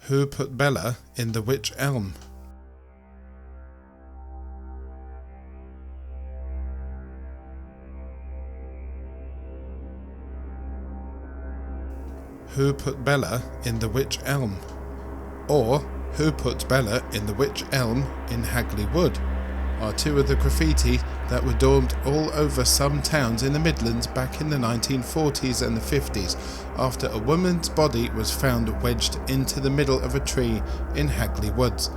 Who put Bella in the Wych Elm? Who put Bella in the Wych Elm? Or who put Bella in the Wych Elm in Hagley Wood? Are two of the graffiti that were daubed all over some towns in the Midlands back in the 1940s and the 50s after a woman's body was found wedged into the middle of a tree in Hagley Woods,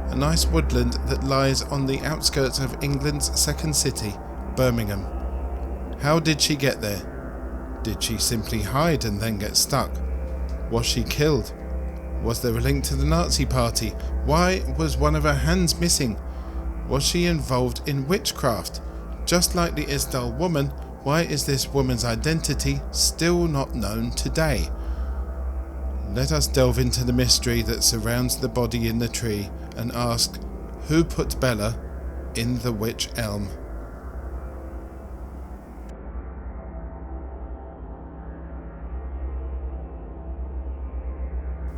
a nice woodland that lies on the outskirts of England's second city, Birmingham. How did she get there? Did she simply hide and then get stuck? Was she killed? Was there a link to the Nazi Party? Why was one of her hands missing? Was she involved in witchcraft? Just like the Isdal woman, why is this woman's identity still not known today? Let us delve into the mystery that surrounds the body in the tree and ask, who put Bella in the Wych Elm?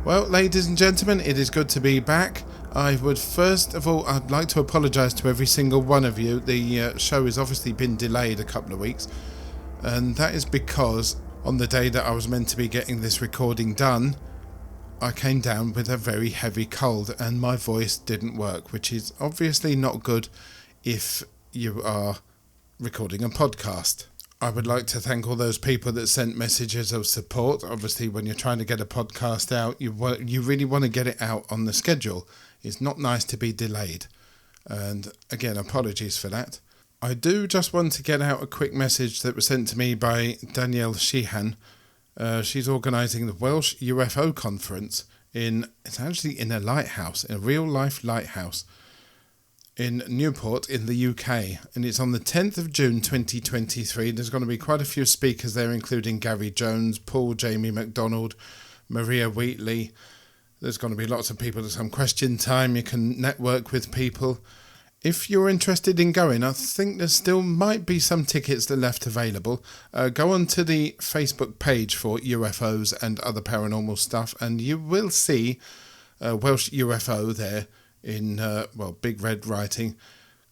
Well, ladies and gentlemen, it is good to be back. I'd like to apologise to every single one of you. The show has obviously been delayed a couple of weeks, and that is because on the day that I was meant to be getting this recording done, I came down with a very heavy cold and my voice didn't work, which is obviously not good if you are recording a podcast. I would like to thank all those people that sent messages of support. Obviously, when you're trying to get a podcast out, you really want to get it out on the schedule. It's not nice to be delayed. And again, apologies for that. I do just want to get out a quick message that was sent to me by Danielle Sheehan. She's organising the Welsh UFO conference it's actually in a lighthouse, a real life lighthouse, in Newport in the UK, and it's on the 10th of June 2023. There's going to be quite a few speakers there, including Gary Jones, Paul Jamie MacDonald, Maria Wheatley. There's going to be lots of people. There's some question time. You can network with people. If you're interested in going, I think there still might be some tickets that are left available. Go on to the Facebook page for UFOs and other paranormal stuff, and you will see Welsh UFO there in big red writing.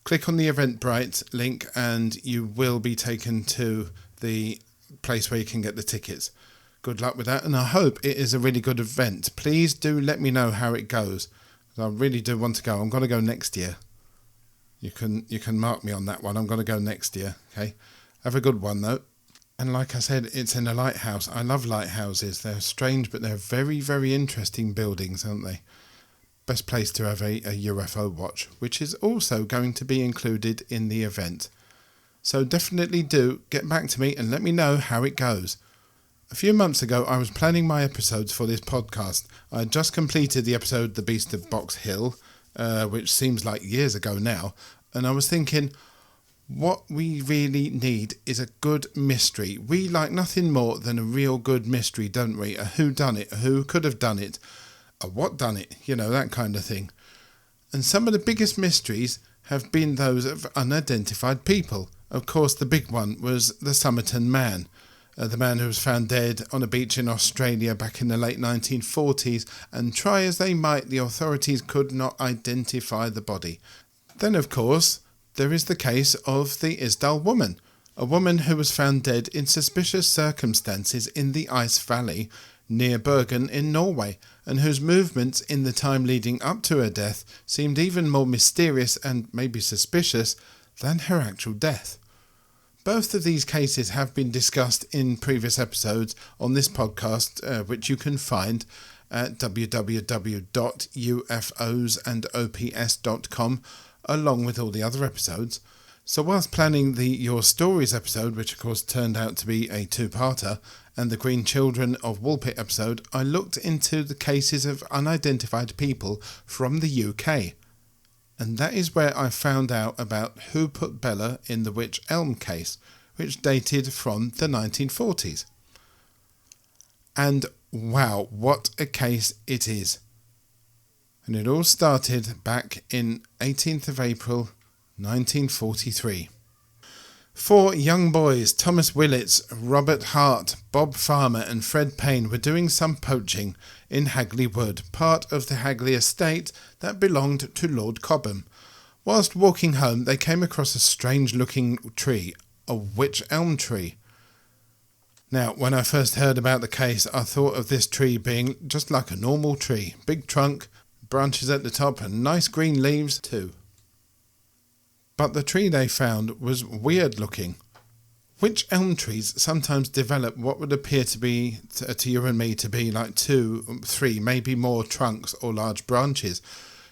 Click on the Eventbrite link and you will be taken to the place where you can get the tickets. Good luck with that, and I hope it is a really good event. Please do let me know how it goes. I really do want to go. I'm going to go next year. You can mark me on that one. I'm going to go next year. Okay, have a good one though. And like I said, it's in a lighthouse. I love lighthouses. They're strange, but they're very, very interesting buildings, aren't they? Best place to have a UFO watch, which is also going to be included in the event. So definitely do get back to me and let me know how it goes. A few months ago, I was planning my episodes for this podcast. I had just completed the episode The Beast of Box Hill, which seems like years ago now, and I was thinking, what we really need is a good mystery. We like nothing more than a real good mystery, don't we? A who done it, a who could have done it, a what done it, that kind of thing. And some of the biggest mysteries have been those of unidentified people. Of course, the big one was the Somerton Man, the man who was found dead on a beach in Australia back in the late 1940s, and try as they might, the authorities could not identify the body. Then, of course, there is the case of the Isdal woman, a woman who was found dead in suspicious circumstances in the Ice Valley near Bergen in Norway, and whose movements in the time leading up to her death seemed even more mysterious and maybe suspicious than her actual death. Both of these cases have been discussed in previous episodes on this podcast, which you can find at www.ufosandops.com, along with all the other episodes. So whilst planning the Your Stories episode, which of course turned out to be a two-parter, and the Green Children of Woolpit episode, I looked into the cases of unidentified people from the UK. And that is where I found out about who put Bella in the Wych Elm case, which dated from the 1940s. And wow, what a case it is. And it all started back in 18th of April 1943. Four young boys, Thomas Willits, Robert Hart, Bob Farmer and Fred Payne, were doing some poaching in Hagley Wood, part of the Hagley estate that belonged to Lord Cobham. Whilst walking home, they came across a strange-looking tree, a wych elm tree. Now, when I first heard about the case, I thought of this tree being just like a normal tree. Big trunk, branches at the top and nice green leaves too. But the tree they found was weird looking. Wych elm trees sometimes develop what would appear to be, to you and me, to be like 2, 3, maybe more trunks or large branches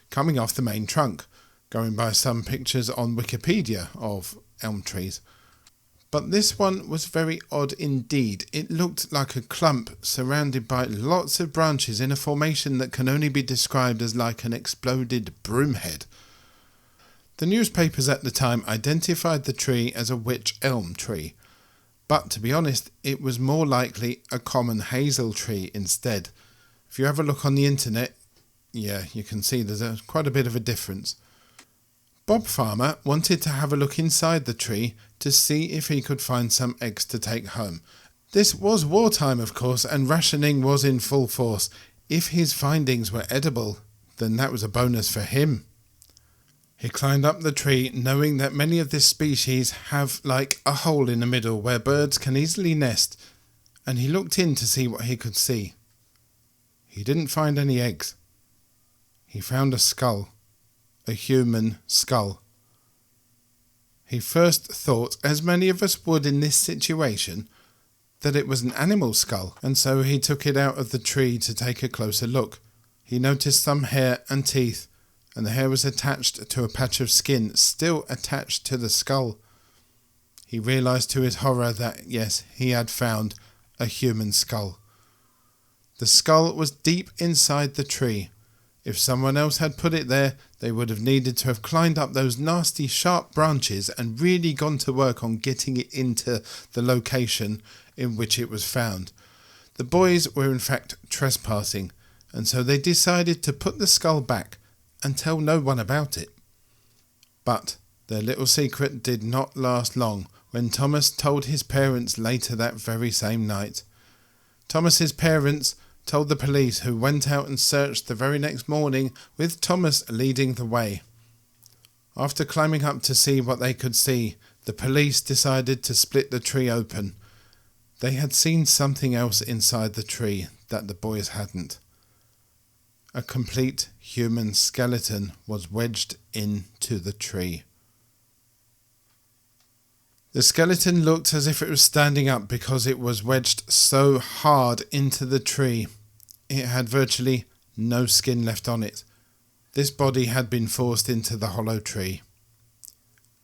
coming off the main trunk, going by some pictures on Wikipedia of elm trees. But this one was very odd indeed. It looked like a clump surrounded by lots of branches in a formation that can only be described as like an exploded broomhead. The newspapers at the time identified the tree as a wych elm tree, but to be honest, it was more likely a common hazel tree instead. If you have a look on the internet, you can see there's quite a bit of a difference. Bob Farmer wanted to have a look inside the tree to see if he could find some eggs to take home. This was wartime, of course, and rationing was in full force. If his findings were edible, then that was a bonus for him. He climbed up the tree, knowing that many of this species have like a hole in the middle where birds can easily nest, and he looked in to see what he could see. He didn't find any eggs. He found a skull, a human skull. He first thought, as many of us would in this situation, that it was an animal skull, and so he took it out of the tree to take a closer look. He noticed some hair and teeth, and the hair was attached to a patch of skin still attached to the skull. He realised to his horror that, yes, he had found a human skull. The skull was deep inside the tree. If someone else had put it there, they would have needed to have climbed up those nasty sharp branches and really gone to work on getting it into the location in which it was found. The boys were in fact trespassing, and so they decided to put the skull back and tell no one about it. But their little secret did not last long when Thomas told his parents later that very same night. Thomas's parents told the police, who went out and searched the very next morning with Thomas leading the way. After climbing up to see what they could see, the police decided to split the tree open. They had seen something else inside the tree that the boys hadn't. A complete human skeleton was wedged into the tree. The skeleton looked as if it was standing up because it was wedged so hard into the tree. It had virtually no skin left on it. This body had been forced into the hollow tree.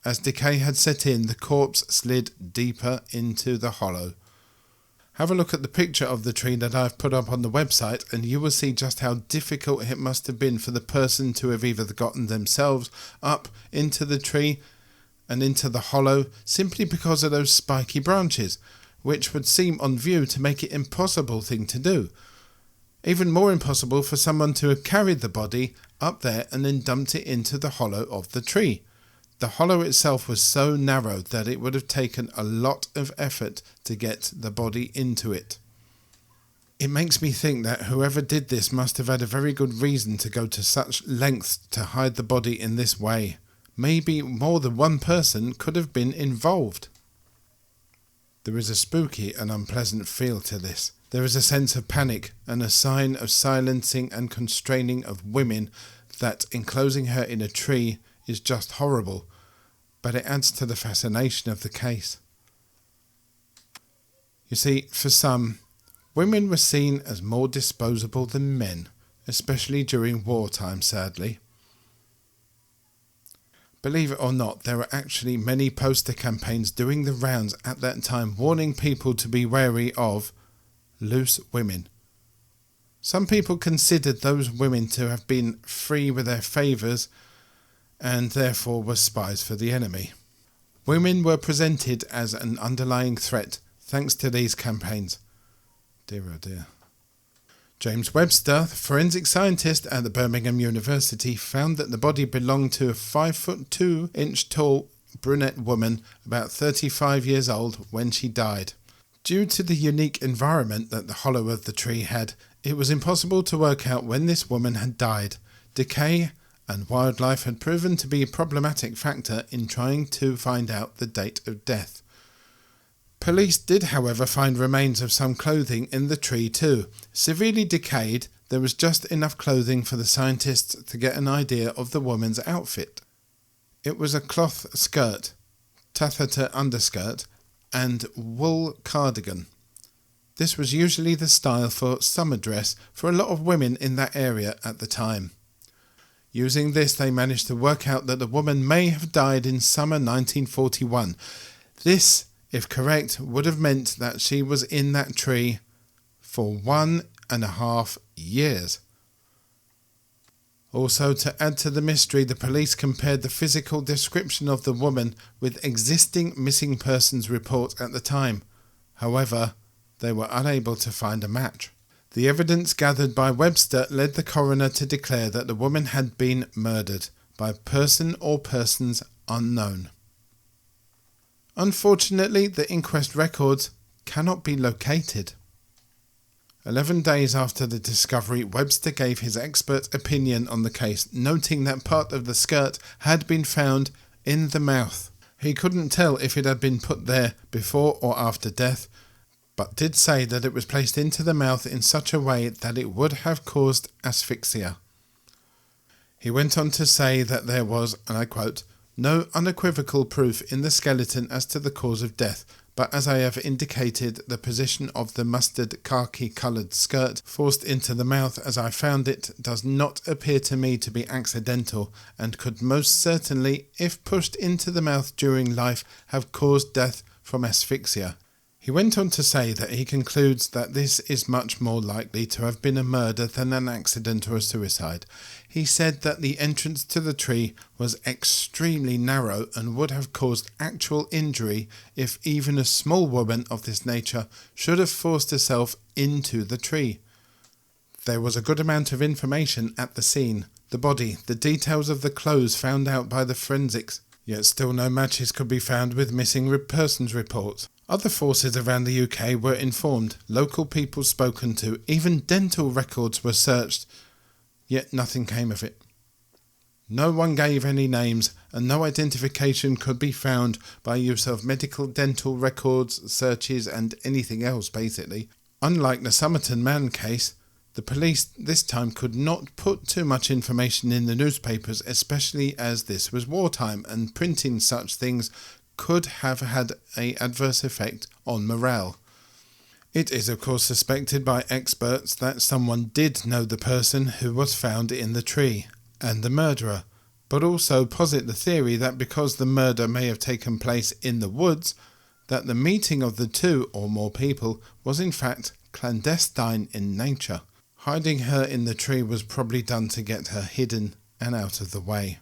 As decay had set in, the corpse slid deeper into the hollow. Have a look at the picture of the tree that I've put up on the website, and you will see just how difficult it must have been for the person to have either gotten themselves up into the tree and into the hollow simply because of those spiky branches, which would seem on view to make it an impossible thing to do. Even more impossible for someone to have carried the body up there and then dumped it into the hollow of the tree. The hollow itself was so narrow that it would have taken a lot of effort to get the body into it. It makes me think that whoever did this must have had a very good reason to go to such lengths to hide the body in this way. Maybe more than one person could have been involved. There is a spooky and unpleasant feel to this. There is a sense of panic and a sign of silencing and constraining of women that enclosing her in a tree is just horrible, but it adds to the fascination of the case. You see, for some, women were seen as more disposable than men, especially during wartime, sadly. Believe it or not, there were actually many poster campaigns doing the rounds at that time warning people to be wary of loose women. Some people considered those women to have been free with their favours and therefore were spies for the enemy. Women were presented as an underlying threat thanks to these campaigns. Dear oh dear. James Webster, the forensic scientist at the Birmingham University, found that the body belonged to a 5'2" tall brunette woman about 35 years old when she died. Due to the unique environment that the hollow of the tree had, it was impossible to work out when this woman had died. Decay and wildlife had proven to be a problematic factor in trying to find out the date of death. Police did, however, find remains of some clothing in the tree too. Severely decayed, there was just enough clothing for the scientists to get an idea of the woman's outfit. It was a cloth skirt, taffeta underskirt, and wool cardigan. This was usually the style for summer dress for a lot of women in that area at the time. Using this, they managed to work out that the woman may have died in summer 1941. This, if correct, would have meant that she was in that tree for 1.5 years. Also, to add to the mystery, the police compared the physical description of the woman with existing missing persons report at the time. However, they were unable to find a match. The evidence gathered by Webster led the coroner to declare that the woman had been murdered by a person or persons unknown. Unfortunately, the inquest records cannot be located. 11 days after the discovery, Webster gave his expert opinion on the case, noting that part of the skirt had been found in the mouth. He couldn't tell if it had been put there before or after death, but did say that it was placed into the mouth in such a way that it would have caused asphyxia. He went on to say that there was, and I quote, "no unequivocal proof in the skeleton as to the cause of death, but as I have indicated, the position of the mustard khaki-coloured skirt forced into the mouth as I found it does not appear to me to be accidental, and could most certainly, if pushed into the mouth during life, have caused death from asphyxia." He went on to say that he concludes that this is much more likely to have been a murder than an accident or a suicide. He said that the entrance to the tree was extremely narrow and would have caused actual injury if even a small woman of this nature should have forced herself into the tree. There was a good amount of information at the scene: the body, the details of the clothes found out by the forensics, yet still no matches could be found with missing persons reports. Other forces around the UK were informed, local people spoken to, even dental records were searched, yet nothing came of it. No one gave any names, and no identification could be found by use of medical dental records, searches and anything else basically. Unlike the Somerton Man case, the police this time could not put too much information in the newspapers, especially as this was wartime and printing such things could have had an adverse effect on morale. It is of course suspected by experts that someone did know the person who was found in the tree and the murderer, but also posit the theory that because the murder may have taken place in the woods, that the meeting of the two or more people was in fact clandestine in nature. Hiding her in the tree was probably done to get her hidden and out of the way.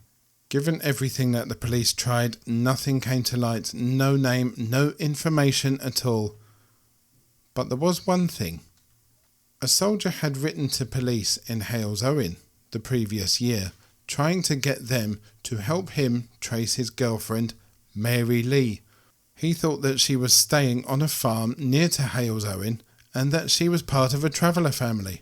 Given everything that the police tried, nothing came to light, no name, no information at all. But there was one thing. A soldier had written to police in Hales Owen the previous year, trying to get them to help him trace his girlfriend, Mary Lee. He thought that she was staying on a farm near to Hales Owen and that she was part of a traveller family.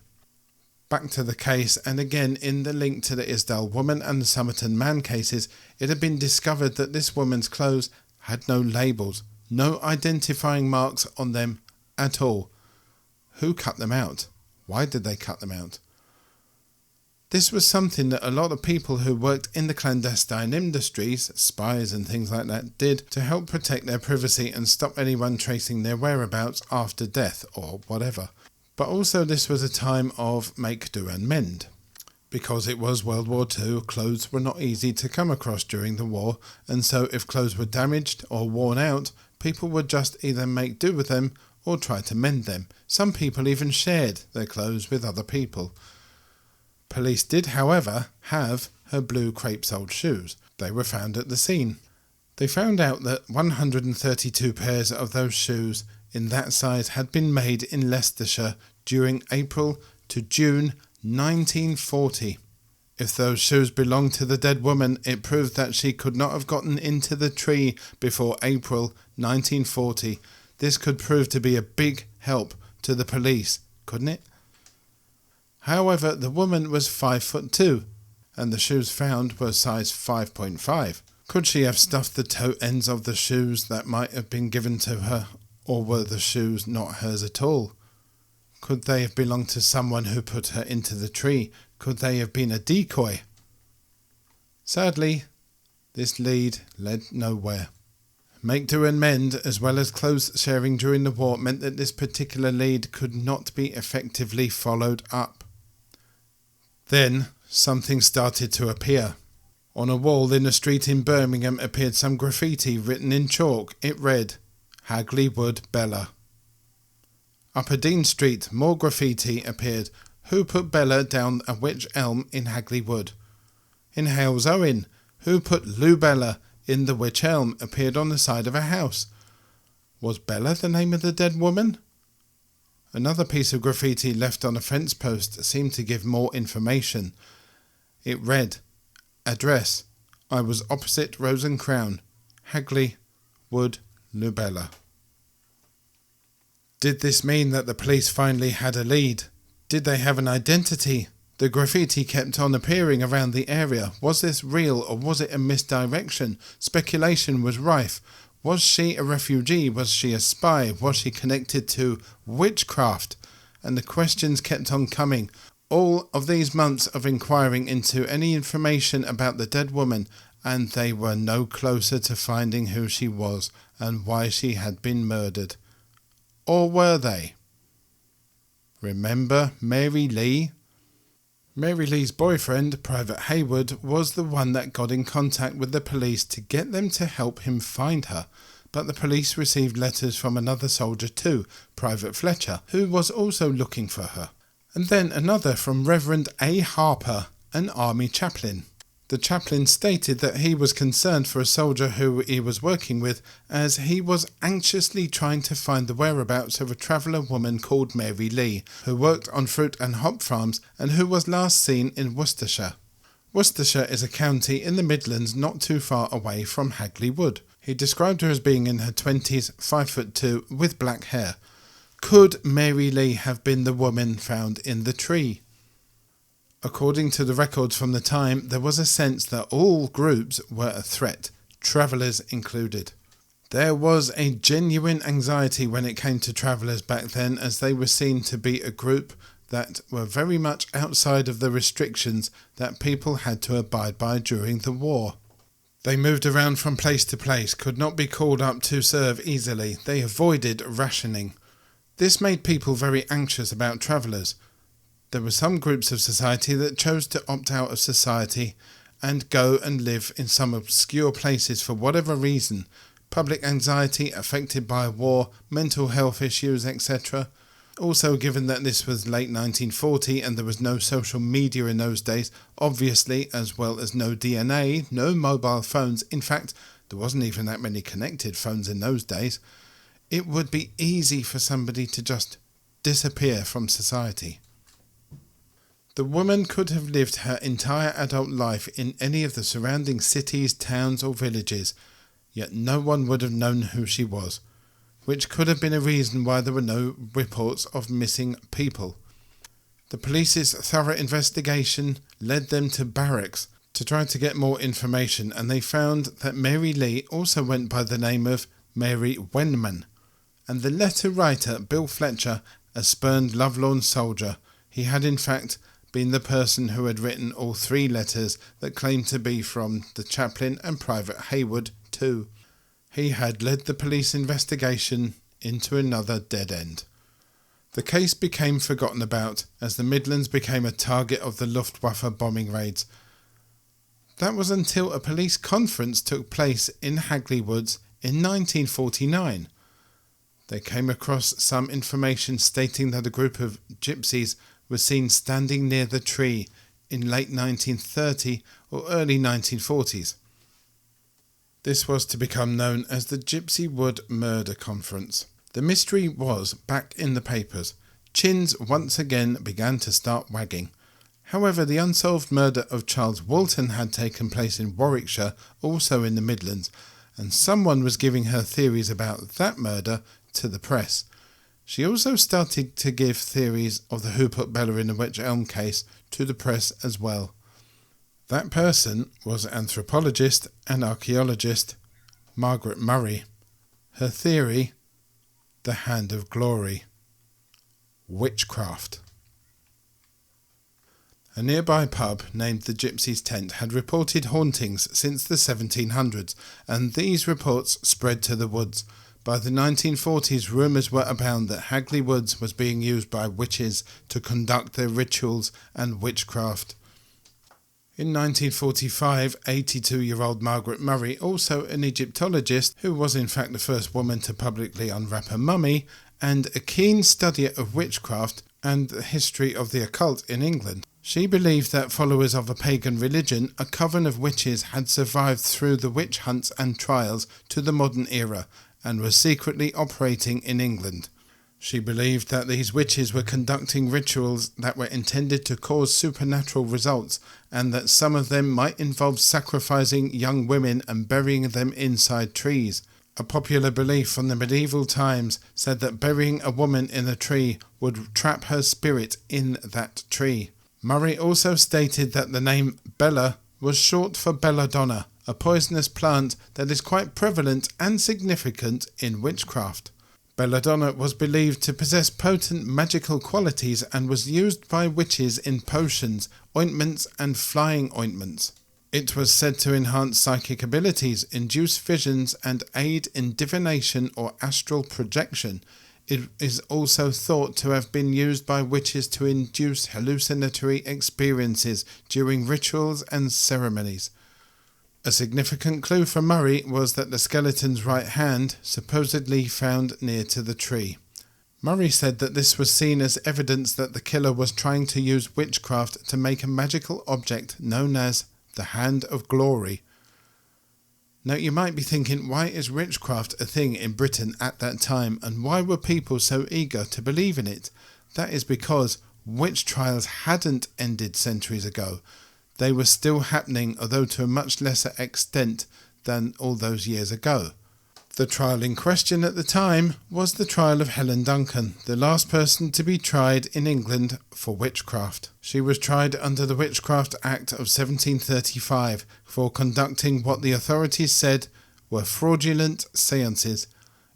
Back to the case, and again in the link to the Isdale woman and the Somerton Man cases, it had been discovered that this woman's clothes had no labels, no identifying marks on them at all. Who cut them out? Why did they cut them out? This was something that a lot of people who worked in the clandestine industries, spies and things like that, did to help protect their privacy and stop anyone tracing their whereabouts after death or whatever. But also this was a time of make, do and mend. Because it was World War II, clothes were not easy to come across during the war, and so if clothes were damaged or worn out, people would just either make do with them or try to mend them. Some people even shared their clothes with other people. Police did, however, have her blue crepe-soled shoes. They were found at the scene. They found out that 132 pairs of those shoes in that size had been made in Leicestershire during April to June 1940. If those shoes belonged to the dead woman, it proved that she could not have gotten into the tree before April 1940. This could prove to be a big help to the police, couldn't it? However, the woman was 5'2", and the shoes found were size 5.5. Could she have stuffed the toe ends of the shoes that might have been given to her, or were the shoes not hers at all? Could they have belonged to someone who put her into the tree? Could they have been a decoy? Sadly, this lead led nowhere. Make do and mend, as well as clothes sharing during the war, meant that this particular lead could not be effectively followed up. Then something started to appear. On a wall in a street in Birmingham appeared some graffiti written in chalk. It read, "Hagley Wood, Bella." Up Dean Street, more graffiti appeared. Who put Bella down a wych elm in Hagley Wood? In Hales Owen, who put Lou Bella in the wych elm appeared on the side of a house. Was Bella the name of the dead woman? Another piece of graffiti left on a fence post seemed to give more information. It read, "Address, I was opposite Rose and Crown, Hagley Wood, Lou Bella." Did this mean that the police finally had a lead? Did they have an identity? The graffiti kept on appearing around the area. Was this real, or was it a misdirection? Speculation was rife. Was she a refugee? Was she a spy? Was she connected to witchcraft? And the questions kept on coming. All of these months of inquiring into any information about the dead woman, and they were no closer to finding who she was and why she had been murdered. Or were they? Remember Mary Lee? Mary Lee's boyfriend, Private Haywood, was the one that got in contact with the police to get them to help him find her. But the police received letters from another soldier too, Private Fletcher, who was also looking for her. And then another from Reverend A. Harper, an army chaplain. The chaplain stated that he was concerned for a soldier who he was working with, as he was anxiously trying to find the whereabouts of a traveller woman called Mary Lee, who worked on fruit and hop farms and who was last seen in Worcestershire. Worcestershire is a county in the Midlands not too far away from Hagley Wood. He described her as being in her 20s, 5'2", with black hair. Could Mary Lee have been the woman found in the tree? According to the records from the time, there was a sense that all groups were a threat, travellers included. There was a genuine anxiety when it came to travellers back then, as they were seen to be a group that were very much outside of the restrictions that people had to abide by during the war. They moved around from place to place, could not be called up to serve easily. They avoided rationing. This made people very anxious about travellers. There were some groups of society that chose to opt out of society and go and live in some obscure places for whatever reason. Public anxiety, affected by war, mental health issues, etc. Also, given that this was late 1940 and there was no social media in those days, obviously, as well as no DNA, no mobile phones. In fact, there wasn't even that many connected phones in those days. It would be easy for somebody to just disappear from society. The woman could have lived her entire adult life in any of the surrounding cities, towns or villages, yet no one would have known who she was, which could have been a reason why there were no reports of missing people. The police's thorough investigation led them to barracks to try to get more information, and they found that Mary Lee also went by the name of Mary Wenman, and the letter writer, Bill Fletcher, a spurned lovelorn soldier. He had in fact been the person who had written all three letters that claimed to be from the chaplain and Private Haywood too. He had led the police investigation into another dead end. The case became forgotten about as the Midlands became a target of the Luftwaffe bombing raids. That was until a police conference took place in Hagley Woods in 1949. They came across some information stating that a group of gypsies was seen standing near the tree in late 1930 or early 1940s. This was to become known as the Gypsy Wood Murder Conference. The mystery was back in the papers. Chins once again began to start wagging. However, the unsolved murder of Charles Walton had taken place in Warwickshire, also in the Midlands, and someone was giving her theories about that murder to the press. She also started to give theories of the Who Put Bella in the Wych Elm case to the press as well. That person was anthropologist and archaeologist Margaret Murray. Her theory: the Hand of Glory. Witchcraft. A nearby pub named the Gypsy's Tent had reported hauntings since the 1700s, and these reports spread to the woods. By the 1940s, rumours were abound that Hagley Woods was being used by witches to conduct their rituals and witchcraft. In 1945, 82-year-old Margaret Murray, also an Egyptologist who was in fact the first woman to publicly unwrap a mummy, and a keen studier of witchcraft and the history of the occult in England. She believed that followers of a pagan religion, a coven of witches, had survived through the witch hunts and trials to the modern era and were secretly operating in England. She believed that these witches were conducting rituals that were intended to cause supernatural results, and that some of them might involve sacrificing young women and burying them inside trees. A popular belief from the medieval times said that burying a woman in a tree would trap her spirit in that tree. Murray also stated that the name Bella was short for belladonna, a poisonous plant that is quite prevalent and significant in witchcraft. Belladonna was believed to possess potent magical qualities and was used by witches in potions, ointments and flying ointments. It was said to enhance psychic abilities, induce visions and aid in divination or astral projection. It is also thought to have been used by witches to induce hallucinatory experiences during rituals and ceremonies. A significant clue for Murray was that the skeleton's right hand supposedly found near to the tree. Murray said that this was seen as evidence that the killer was trying to use witchcraft to make a magical object known as the Hand of Glory. Now you might be thinking, why is witchcraft a thing in Britain at that time, and why were people so eager to believe in it? That is because witch trials hadn't ended centuries ago. They were still happening, although to a much lesser extent than all those years ago. The trial in question at the time was the trial of Helen Duncan, the last person to be tried in England for witchcraft. She was tried under the Witchcraft Act of 1735 for conducting what the authorities said were fraudulent seances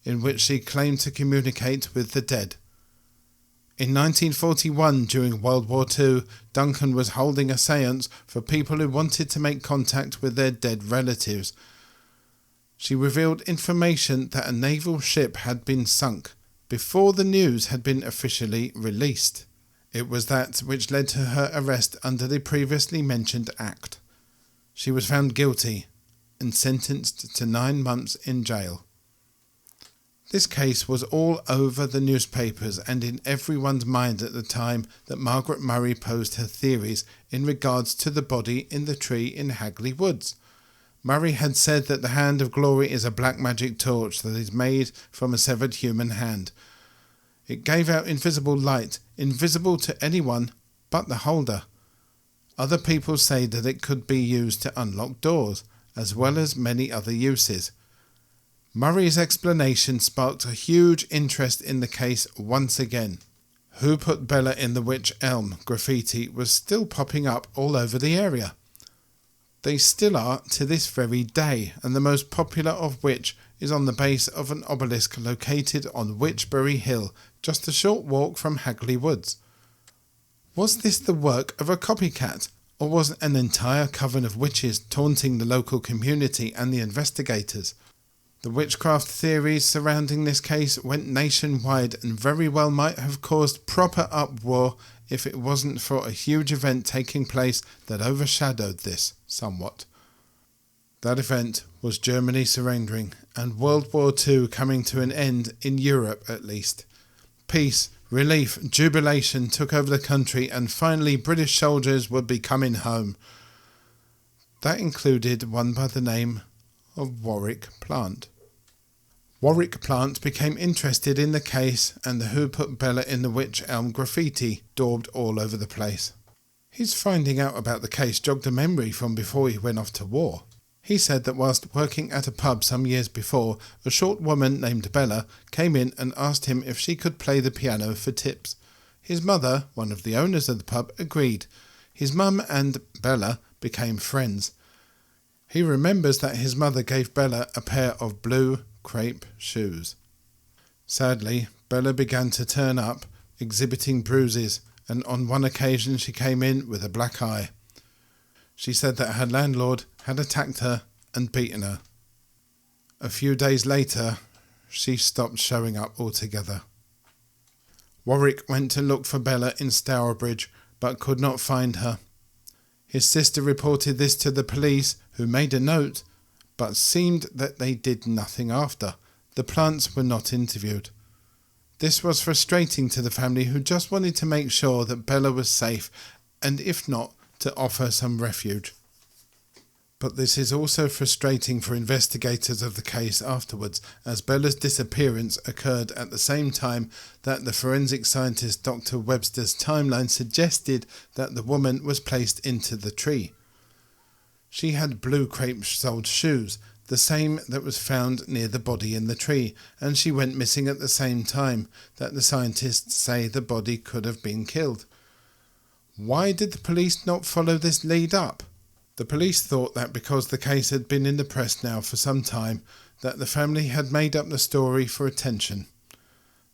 in which she claimed to communicate with the dead. In 1941, during World War II, Duncan was holding a séance for people who wanted to make contact with their dead relatives. She revealed information that a naval ship had been sunk before the news had been officially released. It was that which led to her arrest under the previously mentioned act. She was found guilty and sentenced to 9 months in jail. This case was all over the newspapers and in everyone's mind at the time that Margaret Murray posed her theories in regards to the body in the tree in Hagley Woods. Murray had said that the Hand of Glory is a black magic torch that is made from a severed human hand. It gave out invisible light, invisible to anyone but the holder. Other people say that it could be used to unlock doors, as well as many other uses. Murray's explanation sparked a huge interest in the case once again. Who Put Bella in the Wych Elm graffiti was still popping up all over the area. They still are to this very day, and the most popular of which is on the base of an obelisk located on Witchbury Hill, just a short walk from Hagley Woods. Was this the work of a copycat, or was an entire coven of witches taunting the local community and the investigators? The witchcraft theories surrounding this case went nationwide and very well might have caused proper uproar if it wasn't for a huge event taking place that overshadowed this somewhat. That event was Germany surrendering and World War II coming to an end, in Europe at least. Peace, relief, jubilation took over the country, and finally British soldiers would be coming home. That included one by the name of Warwick Plant. Warwick Plant became interested in the case, and the Who Put Bella in the Wych Elm graffiti daubed all over the place. His finding out about the case jogged a memory from before he went off to war. He said that whilst working at a pub some years before, a short woman named Bella came in and asked him if she could play the piano for tips. His mother, one of the owners of the pub, agreed. His mum and Bella became friends. He remembers that his mother gave Bella a pair of blue crepe shoes. Sadly, Bella began to turn up, exhibiting bruises, and on one occasion she came in with a black eye. She said that her landlord had attacked her and beaten her. A few days later, she stopped showing up altogether. Warwick went to look for Bella in Stourbridge, but could not find her. His sister reported this to the police, who made a note, but seemed that they did nothing after. The plants were not interviewed. This was frustrating to the family, who just wanted to make sure that Bella was safe, and if not, to offer some refuge. But this is also frustrating for investigators of the case afterwards, as Bella's disappearance occurred at the same time that the forensic scientist Dr. Webster's timeline suggested that the woman was placed into the tree. She had blue crepe-soled shoes, the same that was found near the body in the tree, and she went missing at the same time that the scientists say the body could have been killed. Why did the police not follow this lead up? The police thought that because the case had been in the press now for some time, that the family had made up the story for attention.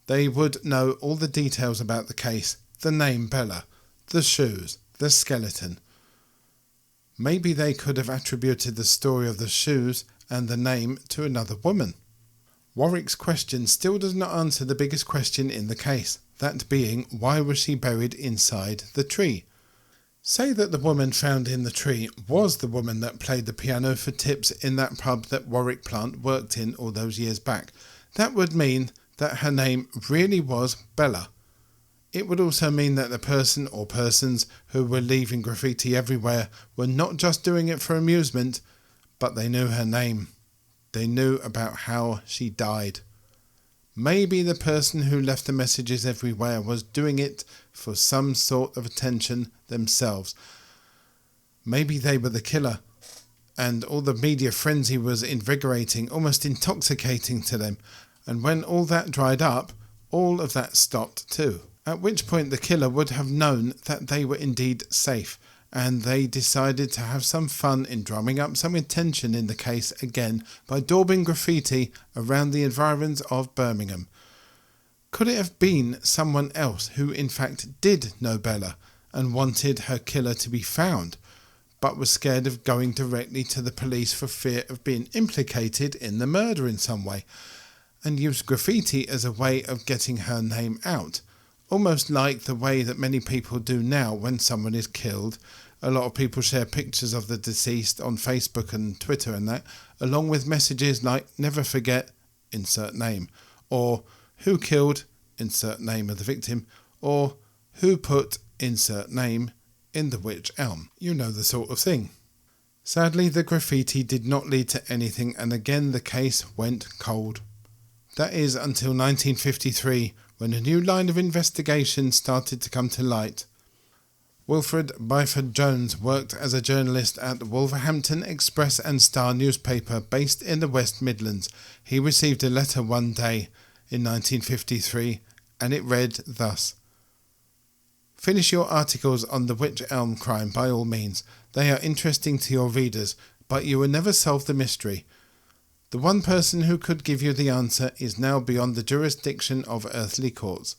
They would know all the details about the case, the name Bella, the shoes, the skeleton. Maybe they could have attributed the story of the shoes and the name to another woman. Warwick's question still does not answer the biggest question in the case, that being, why was she buried inside the tree? Say that the woman found in the tree was the woman that played the piano for tips in that pub that Warwick Plant worked in all those years back. That would mean that her name really was Bella. It would also mean that the person or persons who were leaving graffiti everywhere were not just doing it for amusement, but they knew her name. They knew about how she died. Maybe the person who left the messages everywhere was doing it for some sort of attention themselves. Maybe they were the killer, and all the media frenzy was invigorating, almost intoxicating to them, and when all that dried up, all of that stopped too. At which point the killer would have known that they were indeed safe, and they decided to have some fun in drumming up some attention in the case again by daubing graffiti around the environs of Birmingham. Could it have been someone else who in fact did know Bella and wanted her killer to be found, but was scared of going directly to the police for fear of being implicated in the murder in some way, and used graffiti as a way of getting her name out? Almost like the way that many people do now when someone is killed. A lot of people share pictures of the deceased on Facebook and Twitter and that, along with messages like never forget, insert name, or who killed, insert name of the victim, or who put, insert name, in the Wych Elm. You know the sort of thing. Sadly, the graffiti did not lead to anything, and again the case went cold. That is until 1953, when a new line of investigation started to come to light. Wilfred Byford Jones worked as a journalist at the Wolverhampton Express and Star newspaper based in the West Midlands. He received a letter one day in 1953, and it read thus: "Finish your articles on the Wych Elm crime by all means. They are interesting to your readers, but you will never solve the mystery. The one person who could give you the answer is now beyond the jurisdiction of earthly courts.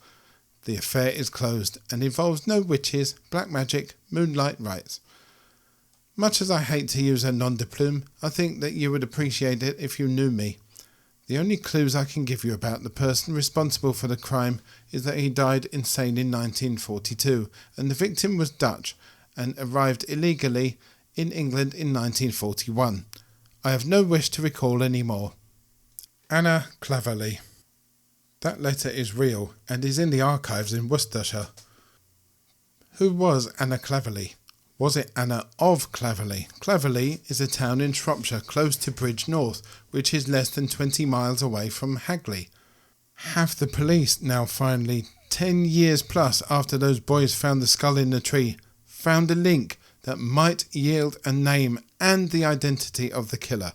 The affair is closed and involves no witches, black magic, moonlight rites. Much as I hate to use a nom de plume, I think that you would appreciate it if you knew me. The only clues I can give you about the person responsible for the crime is that he died insane in 1942, and the victim was Dutch and arrived illegally in England in 1941. I have no wish to recall any more. Anna Cleverly." That letter is real and is in the archives in Worcestershire. Who was Anna Cleverly? Was it Anna of Cleverly? Cleverly is a town in Shropshire close to Bridge North, which is less than 20 miles away from Hagley. Have the police now finally, 10 years plus after those boys found the skull in the tree, found a link that might yield a name and the identity of the killer.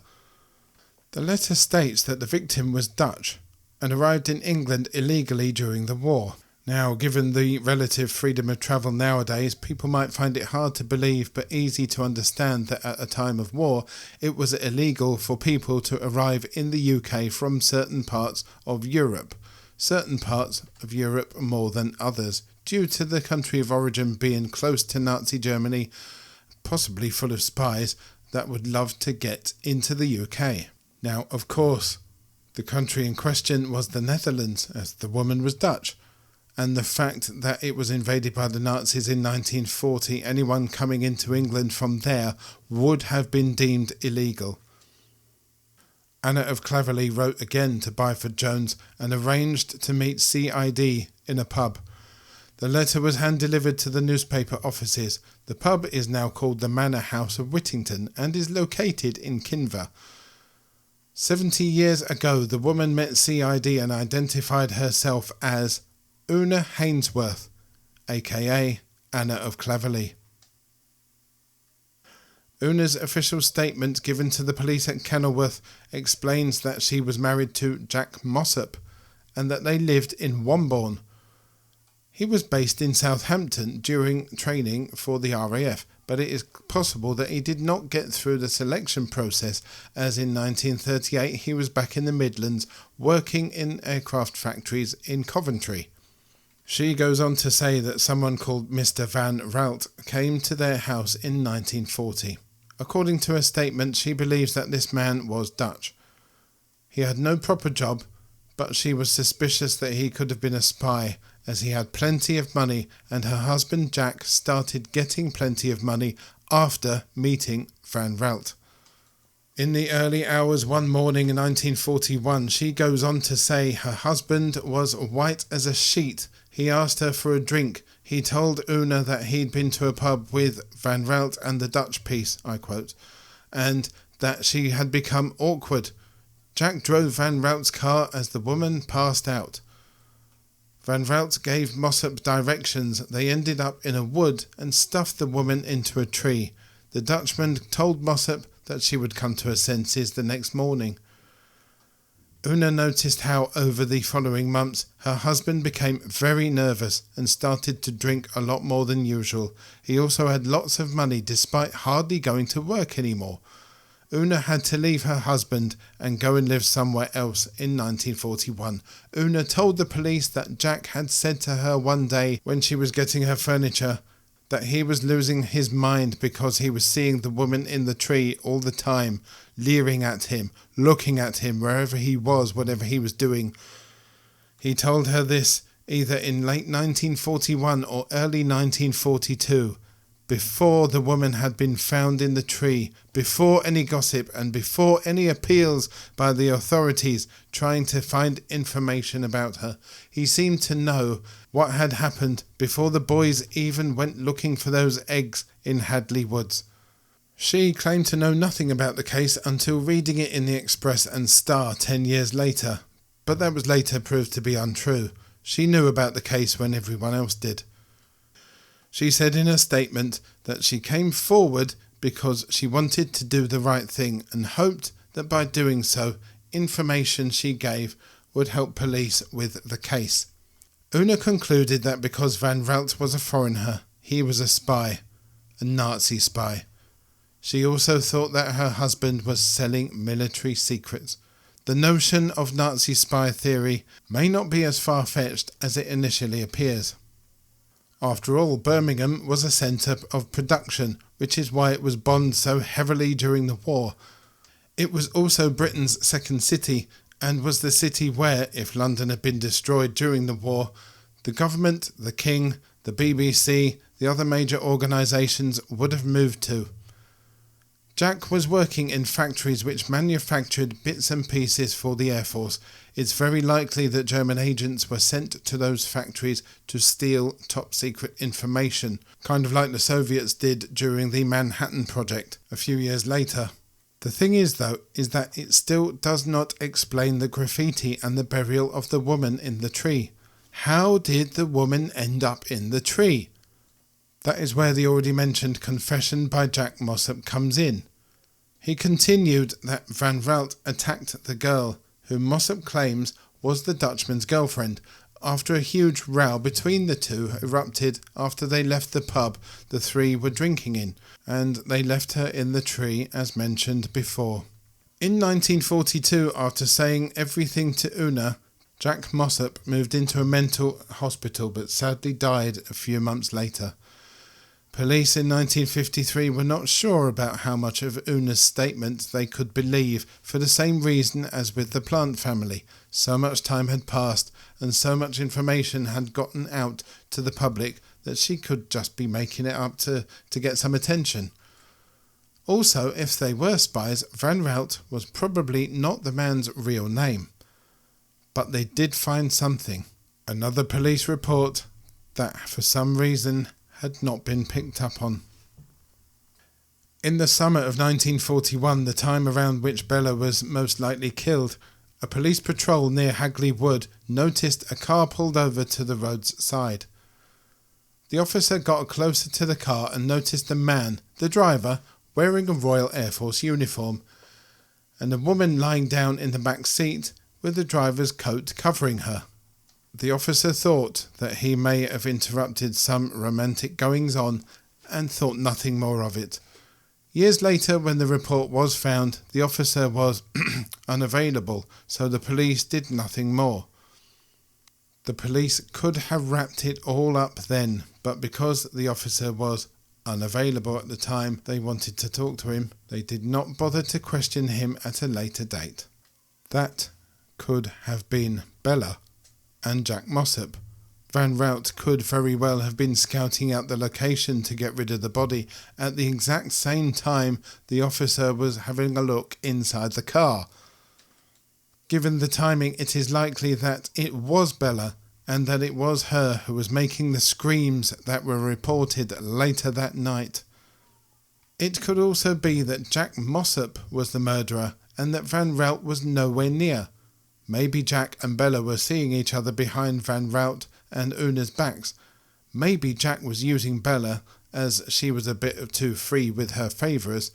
The letter states that the victim was Dutch and arrived in England illegally during the war. Now, given the relative freedom of travel nowadays, people might find it hard to believe but easy to understand that at a time of war, it was illegal for people to arrive in the UK from certain parts of Europe. Certain parts of Europe more than others, due to the country of origin being close to Nazi Germany, possibly full of spies that would love to get into the UK. Now, of course, the country in question was the Netherlands, as the woman was Dutch, and the fact that it was invaded by the Nazis in 1940, anyone coming into England from there would have been deemed illegal. Anna of Cleverley wrote again to Byford Jones and arranged to meet CID in a pub. The letter was hand-delivered to the newspaper offices. The pub is now called the Manor House of Whittington and is located in Kinver. 70 years ago, the woman met CID and identified herself as Una Hainsworth, aka Anna of Cleverley. Una's official statement given to the police at Kenilworth explains that she was married to Jack Mossop and that they lived in Wombourne. He was based in Southampton during training for the RAF, but it is possible that he did not get through the selection process, as in 1938 he was back in the Midlands working in aircraft factories in Coventry. She goes on to say that someone called Mr. Van Ralt came to their house in 1940. According to her statement, she believes that this man was Dutch. He had no proper job, but she was suspicious that he could have been a spy, as he had plenty of money, and her husband Jack started getting plenty of money after meeting Van Ralt. In the early hours one morning in 1941, she goes on to say her husband was white as a sheet. He asked her for a drink. He told Una that he'd been to a pub with Van Ralt and the Dutch piece, I quote, and that she had become awkward. Jack drove Van Ralt's car as the woman passed out. Van Ralt gave Mossop directions. They ended up in a wood and stuffed the woman into a tree. The Dutchman told Mossop that she would come to her senses the next morning. Una noticed how over the following months her husband became very nervous and started to drink a lot more than usual. He also had lots of money despite hardly going to work anymore. Una had to leave her husband and go and live somewhere else in 1941. Una told the police that Jack had said to her one day when she was getting her furniture that he was losing his mind because he was seeing the woman in the tree all the time, leering at him, looking at him wherever he was, whatever he was doing. He told her this either in late 1941 or early 1942. Before the woman had been found in the tree, before any gossip and before any appeals by the authorities trying to find information about her. He seemed to know what had happened before the boys even went looking for those eggs in Hadley Woods. She claimed to know nothing about the case until reading it in the Express and Star 10 years later, but that was later proved to be untrue. She knew about the case when everyone else did. She said in her statement that she came forward because she wanted to do the right thing and hoped that by doing so, information she gave would help police with the case. Una concluded that because Van Ralt was a foreigner, he was a spy, a Nazi spy. She also thought that her husband was selling military secrets. The notion of Nazi spy theory may not be as far-fetched as it initially appears. After all, Birmingham was a centre of production, which is why it was bombed so heavily during the war. It was also Britain's second city, and was the city where, if London had been destroyed during the war, the government, the King, the BBC, the other major organisations would have moved to. Jack was working in factories which manufactured bits and pieces for the Air Force. It's very likely that German agents were sent to those factories to steal top-secret information, kind of like the Soviets did during the Manhattan Project a few years later. The thing is, though, is that it still does not explain the graffiti and the burial of the woman in the tree. How did the woman end up in the tree? That is where the already mentioned confession by Jack Mossop comes in. He continued that Van Raalte attacked the girl, who Mossop claims was the Dutchman's girlfriend, after a huge row between the two erupted after they left the pub the three were drinking in, and they left her in the tree as mentioned before. In 1942, after saying everything to Una, Jack Mossop moved into a mental hospital but sadly died a few months later. Police in 1953 were not sure about how much of Una's statement they could believe, for the same reason as with the Plant family. So much time had passed and so much information had gotten out to the public that she could just be making it up to get some attention. Also, if they were spies, Van Raalte was probably not the man's real name. But they did find something. Another police report that for some reason had not been picked up on. In the summer of 1941, the time around which Bella was most likely killed, a police patrol near Hagley Wood noticed a car pulled over to the road's side. The officer got closer to the car and noticed a man, the driver, wearing a Royal Air Force uniform, and a woman lying down in the back seat with the driver's coat covering her. The officer thought that he may have interrupted some romantic goings-on and thought nothing more of it. Years later, when the report was found, the officer was unavailable, so the police did nothing more. The police could have wrapped it all up then, but because the officer was unavailable at the time they wanted to talk to him, they did not bother to question him at a later date. That could have been Bella and Jack Mossop. Van Raalte could very well have been scouting out the location to get rid of the body at the exact same time the officer was having a look inside the car. Given the timing, it is likely that it was Bella and that it was her who was making the screams that were reported later that night. It could also be that Jack Mossop was the murderer and that Van Raalte was nowhere near. Maybe Jack and Bella were seeing each other behind Van Raalte and Una's backs. Maybe Jack was using Bella as she was a bit too free with her favours,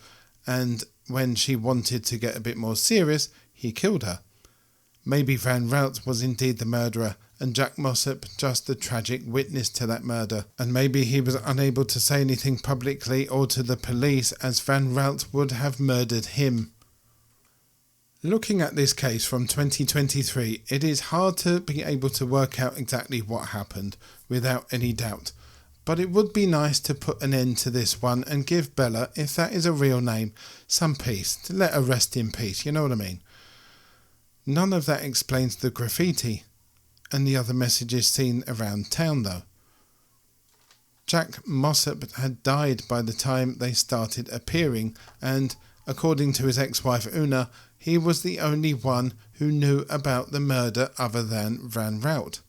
and when she wanted to get a bit more serious, he killed her. Maybe Van Raalte was indeed the murderer and Jack Mossop just the tragic witness to that murder, and maybe he was unable to say anything publicly or to the police as Van Raalte would have murdered him. Looking at this case from 2023, it is hard to be able to work out exactly what happened without any doubt, but it would be nice to put an end to this one and give Bella, if that is a real name, some peace, to let her rest in peace, you know what I mean? None of that explains the graffiti and the other messages seen around town though. Jack Mossop had died by the time they started appearing, and according to his ex-wife Una, he was the only one who knew about the murder other than Van Raalte.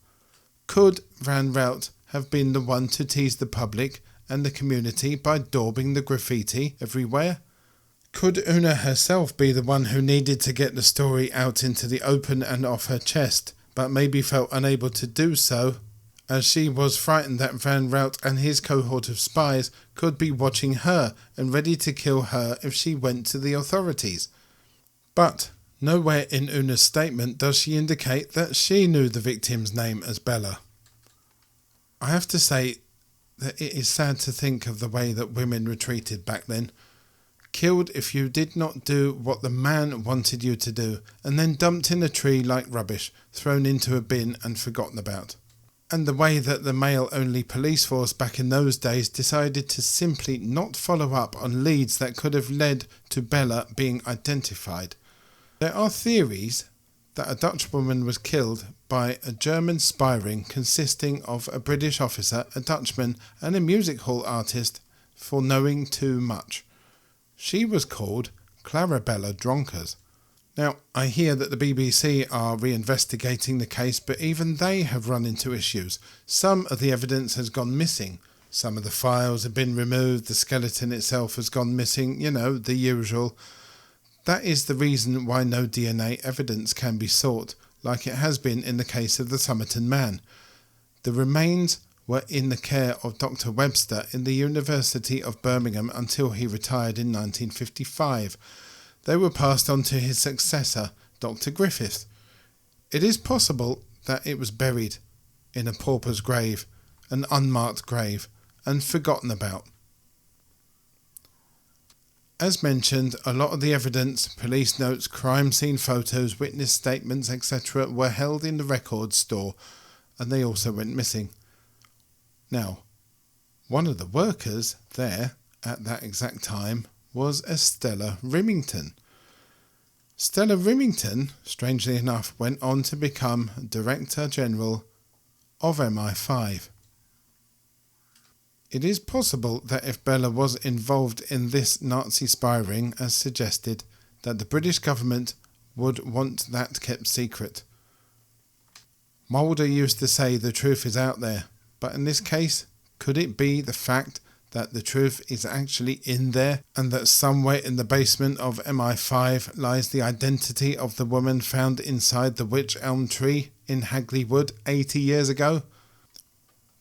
Could Van Raalte have been the one to tease the public and the community by daubing the graffiti everywhere? Could Una herself be the one who needed to get the story out into the open and off her chest, but maybe felt unable to do so, as she was frightened that Van Raalte and his cohort of spies could be watching her and ready to kill her if she went to the authorities? But nowhere in Una's statement does she indicate that she knew the victim's name as Bella. I have to say that it is sad to think of the way that women were treated back then. Killed if you did not do what the man wanted you to do, and then dumped in a tree like rubbish, thrown into a bin and forgotten about. And the way that the male-only police force back in those days decided to simply not follow up on leads that could have led to Bella being identified. There are theories that a Dutch woman was killed by a German spy ring consisting of a British officer, a Dutchman and a music hall artist for knowing too much. She was called Clarabella Dronkers. Now, I hear that the BBC are reinvestigating the case, but even they have run into issues. Some of the evidence has gone missing. Some of the files have been removed, the skeleton itself has gone missing, you know, the usual. That is the reason why no DNA evidence can be sought, like it has been in the case of the Somerton man. The remains were in the care of Dr. Webster in the University of Birmingham until he retired in 1955. They were passed on to his successor, Dr. Griffith. It is possible that it was buried in a pauper's grave, an unmarked grave, and forgotten about. As mentioned, a lot of the evidence, police notes, crime scene photos, witness statements, etc. were held in the records store, and they also went missing. Now, one of the workers there at that exact time was a Stella Rimington. Stella Rimington, strangely enough, went on to become Director General of MI5. It is possible that if Bella was involved in this Nazi spy ring, as suggested, that the British government would want that kept secret. Mulder used to say the truth is out there, but in this case, could it be the fact that the truth is actually in there, and that somewhere in the basement of MI5 lies the identity of the woman found inside the Wych Elm tree in Hagley Wood 80 years ago?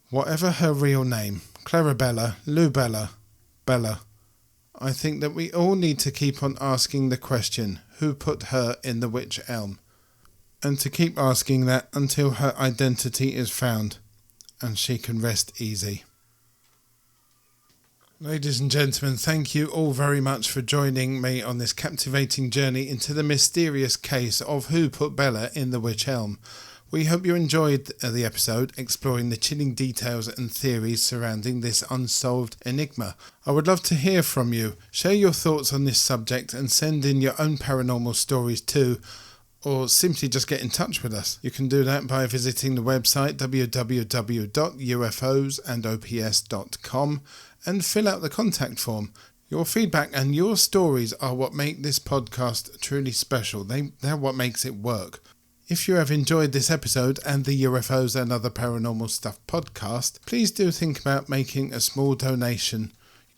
Whatever her real name, Clarabella, Lubella, Bella, I think that we all need to keep on asking the question, who put her in the Wych Elm? And to keep asking that until her identity is found, and she can rest easy. Ladies and gentlemen, thank you all very much for joining me on this captivating journey into the mysterious case of who put Bella in the Wych Elm. We hope you enjoyed the episode exploring the chilling details and theories surrounding this unsolved enigma. I would love to hear from you. Share your thoughts on this subject and send in your own paranormal stories too, or simply just get in touch with us. You can do that by visiting the website www.ufosandops.com and fill out the contact form. Your feedback and your stories are what make this podcast truly special. They're what makes it work. If you have enjoyed this episode and the UFOs and Other Paranormal Stuff podcast, please do think about making a small donation.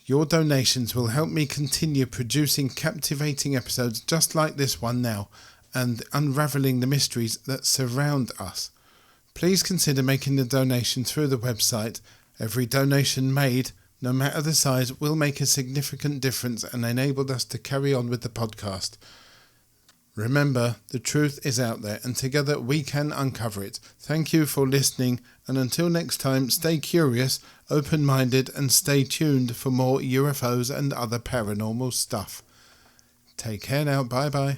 Your donations will help me continue producing captivating episodes just like this one now, and unravelling the mysteries that surround us. Please consider making the donation through the website. Every donation made, no matter the size, will make a significant difference and enable us to carry on with the podcast. Remember, the truth is out there, and together we can uncover it. Thank you for listening, and until next time, stay curious, open-minded, and stay tuned for more UFOs and other paranormal stuff. Take care now. Bye-bye.